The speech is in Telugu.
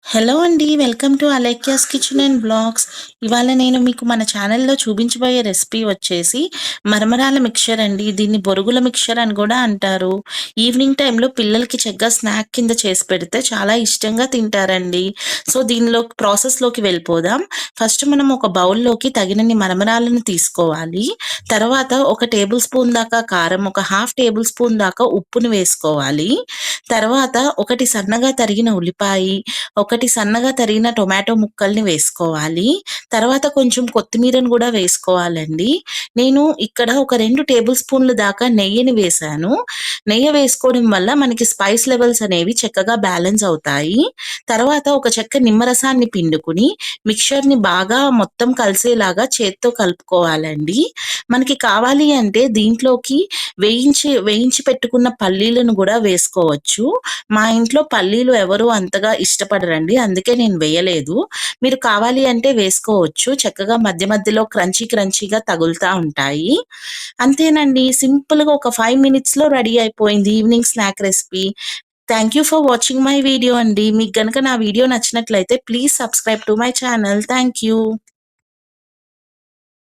హలో అండి. Welcome to Alekhya's kitchen and blogs. ఇవాళ నేను మీకు మన ఛానల్‌లో చూపించబోయే రెసిపీ వచ్చేసి మరమరాల మిక్చర్ అండి. దీన్ని బొరుగుల మిక్చర్ అని గూడా అంటారు. ఈవినింగ్ టైమ్‌లో పిల్లలకి చక్కగా స్నాక్ కింద చేసి పెడితే చాలా ఇష్టంగా తింటారండి. సో, ప్రాసెస్‌లోకి వెళ్ళిపోదాం. ఫస్ట్ మనం ఒక బౌల్‌లోకి తగినన్ని మరమరాలను తీసుకోవాలి. తర్వాత ఒక టేబుల్ స్పూన్ దాకా కారం, ఒక హాఫ్ టేబుల్ స్పూన్ దాకా ఉప్పును వేసుకోవాలి. తర్వాత ఒకటి సన్నగా తరిగిన ఉల్లిపాయి, ఒకటి సన్నగా తరిగిన టొమాటో ముక్కల్ని వేసుకోవాలి. తర్వాత కొంచెం కొత్తిమీరను గూడా వేసుకోవాలండి. నేను ఇక్కడ ఒక 2 టేబుల్ స్పూన్‌ల దాకా నెయ్యిని వేశాను. నెయ్యి వేసుకోవడం వల్ల మనకి స్పైస్ లెవెల్స్ అనేవి చక్కగా బ్యాలెన్స్ అవుతాయి. తర్వాత ఒక చెక్క నిమ్మరసాన్ని పిండుకొని మిక్స్చర్‌ని బాగా మొత్తం కలిసేలాగా చేత్తో కలుపుకోవాలండి. మనకి కావాలి అంటే దీంట్లోకి వేయించి పెట్టుకున్న పల్లీలను గూడా వేసుకోవచ్చు. మా ఇంట్లో పల్లీలు ఎవరు అంతగా ఇష్టపడరండి. అందుకే నేను వేయలేదు. మీరు కావాలి అంటే వేసుకోవచ్చు. చక్కగా మధ్య మధ్యలో క్రంచీగా తగులుతా ఉంటాయి. అంతేనండి. సింపుల్‌గా ఒక 5 మినిట్స్‌లో రెడీ అయిపోయింది evening snack recipe. Thank you for watching my video అండి. మీకు గనక నా వీడియో నచ్చినట్లయితే please subscribe to my channel. Thank you.